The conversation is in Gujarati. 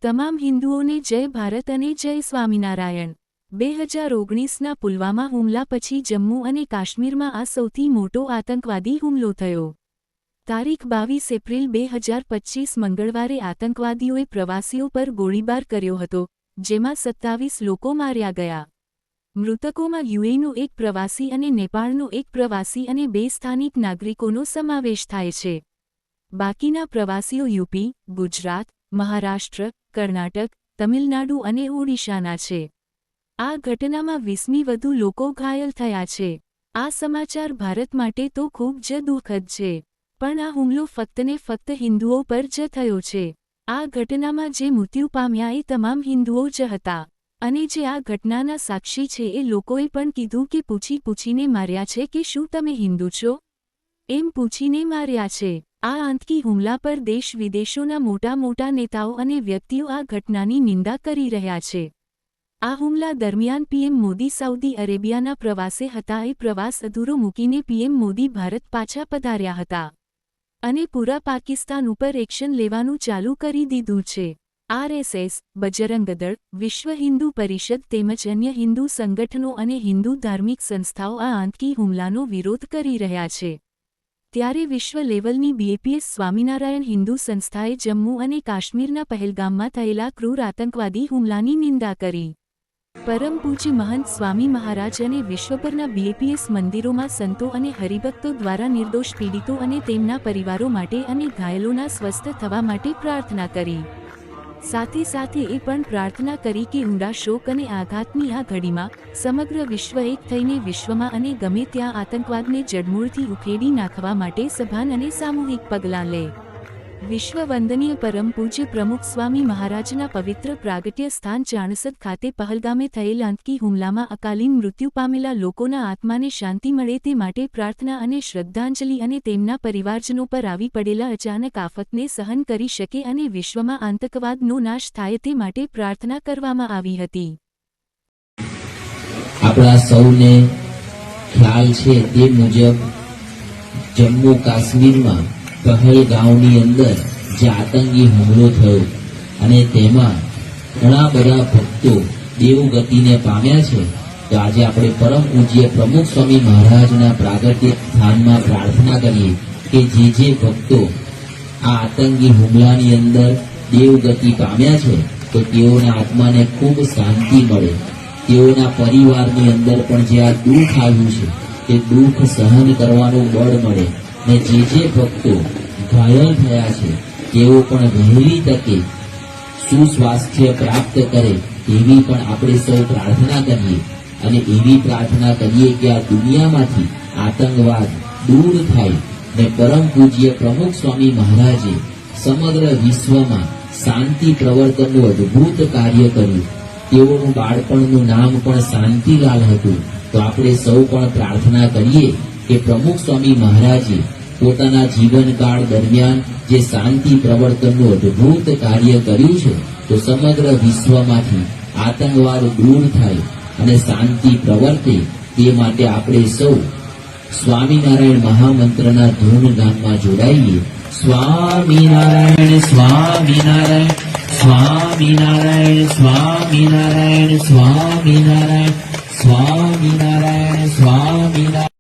તમામ હિન્દુઓને જય ભારત અને જય સ્વામિનારાયણ। 2019ના પુલવામા હુમલા પછી જમ્મુ અને કાશ્મીરમાં આ સૌથી મોટો આતંકવાદી હુમલો થયો। તારીખ 22 એપ્રિલ 2025 મંગળવારે આતંકવાદીઓએ પ્રવાસીઓ પર ગોળીબાર કર્યો હતો, જેમાં 27 લોકો માર્યા ગયા। મૃતકોમાં યુએઈનો એક પ્રવાસી અને નેપાળનો એક પ્રવાસી અને 2 સ્થાનિક નાગરિકોનો સમાવેશ થાય છે। બાકીના પ્રવાસીઓ યુપી, ગુજરાત, મહારાષ્ટ્ર, કર્ણાટક, તમિલનાડુ અને ઓડિશાના છે। આ ઘટનામાં 20મી વધુ લોકો ઘાયલ થયા છે। આ સમાચાર ભારત માટે તો ખૂબ જ દુઃખદ છે, પણ આ હુમલો ફક્ત ને ફક્ત હિન્દુઓ પર જ થયો છે। આ ઘટનામાં જે મૃત્યુ પામ્યા એ તમામ હિન્દુઓ જ હતા, અને જે આ ઘટનાના સાક્ષી છે એ લોકોએ પણ કીધું કે પૂછીને માર્યા છે કે શું તમે હિન્દુ છો, એમ પૂછીને માર્યા છે। આ આતંકી હુમલા પર દેશ વિદેશોના મોટા નેતાઓ અને વ્યક્તિઓ આ ઘટનાની નિંદા કરી રહ્યા છે। આ હુમલા દરમિયાન પીએમ મોદી સાઉદી અરેબિયાના પ્રવાસે હતા। એ પ્રવાસ અધૂરો મૂકીને પીએમ મોદી ભારત પાછા પધાર્યા હતા અને પૂરા પાકિસ્તાન ઉપર એક્શન લેવાનું ચાલુ કરી દીધું છે। આરએસએસ, બજરંગ દળ, વિશ્વ હિન્દુ પરિષદ તેમજ અન્ય હિન્દુ સંગઠનો અને હિન્દુ ધાર્મિક સંસ્થાઓ આ આતંકી હુમલાનો વિરોધ કરી રહ્યા છે। ત્યારે વિશ્વ લેવલની બીએપીએસ સ્વામિનારાયણ હિન્દુ સંસ્થાએ જમ્મુ અને કાશ્મીરના પહેલગામમાં થયેલા ક્રૂર આતંકવાદી હુમલાની નિંદા કરી। પરમ પૂજ્ય મહંત સ્વામી મહારાજ અને વિશ્વભરના બીએપીએસ મંદિરોમાં સંતો અને હરિભક્તો દ્વારા નિર્દોષ પીડિતો અને તેમના પરિવારો માટે અને ઘાયલોના સ્વસ્થ થવા માટે પ્રાર્થના કરી। સાથે એ પણ પ્રાર્થના કરી કે ઊંડા શોક અને આઘાતની આ ઘડીમાં સમગ્ર વિશ્વ એક થઈને વિશ્વમાં અને ગમે ત્યાં આતંકવાદને જડમૂળથી ઉખેડી નાખવા માટે સભાન અને સામૂહિક પગલાં લે। વિશ્વ વંદનીય પરમ પૂજ્ય પ્રમુખ સ્વામી મહારાજના પવિત્ર પ્રાગટ્ય સ્થાન ચાણસદ ખાતે પહેલગામે થયેલ આતંકી હુમલામાં અકાલીન મૃત્યુ પામેલા લોકોના આત્માને શાંતિ મળે તે માટે પ્રાર્થના અને શ્રદ્ધાંજલિ અને તેમના પરિવારજનો પર આવી પડેલા અચાનક આફતને સહન કરી શકે અને વિશ્વમાં આતંકવાદનો નાશ થાય તે માટે પ્રાર્થના કરવામાં આવી હતી। આપણા સૌને ખ્યાલ છે તે મુજબ જમ્મુ કાશ્મીરમાં પહેલગામની અંદર જે આતંકી હુમલો થયો અને તેમાં ઘણા બધા ભક્તો દેવગતિને પામ્યા છે, તો આજે આપણે પરમ પૂજ્ય પ્રમુખ સ્વામી મહારાજના પ્રાગટ્ય સ્થાનમાં પ્રાર્થના કરીએ કે જે ભક્તો આ આતંકી હુમલાની અંદર દેવગતિ પામ્યા છે તો તેઓના આત્માને ખૂબ શાંતિ મળે, તેઓના પરિવારની અંદર પણ જે આ દુઃખ આવ્યું છે તે દુઃખ સહન કરવાનું બળ મળે, ને જે ભક્તો ઘાયલ થયા છે તેઓ પણ વહેલી તકે સુસ્વાસ્થ્ય પ્રાપ્ત કરે એવી પણ આપણે સૌ પ્રાર્થના કરીએ અને એવી પ્રાર્થના કરીએ કે આ દુનિયામાંથી આતંકવાદ દૂર થાય ને પરમ પૂજ્ય પ્રમુખ સ્વામી મહારાજે સમગ્ર વિશ્વમાં શાંતિ પ્રવર્તનનું અદ્ભુત કાર્ય કર્યું। તેઓનું બાળપણનું નામ પણ શાંતિલાલ હતું। તો આપણે સૌ પણ પ્રાર્થના કરીએ કે પ્રમુખ સ્વામી મહારાજે પોતાના જીવનકાળ દરમિયાન જે શાંતિ પ્રવર્તનનું અદ્ભુત કાર્ય કર્યું છે તો સમગ્ર વિશ્વમાંથી આતંકવાદ દૂર થાય અને શાંતિ પ્રવર્તે તે માટે આપણે સૌ સ્વામિનારાયણ મહામંત્રના ધૂન ગાનમાં જોડાઈએ। સ્વામિનારાયણ સ્વામિનારાયણ સ્વામિનારાયણ સ્વામિનારાયણ સ્વામિનારાયણ સ્વામિનારાયણ સ્વામિનારાયણ।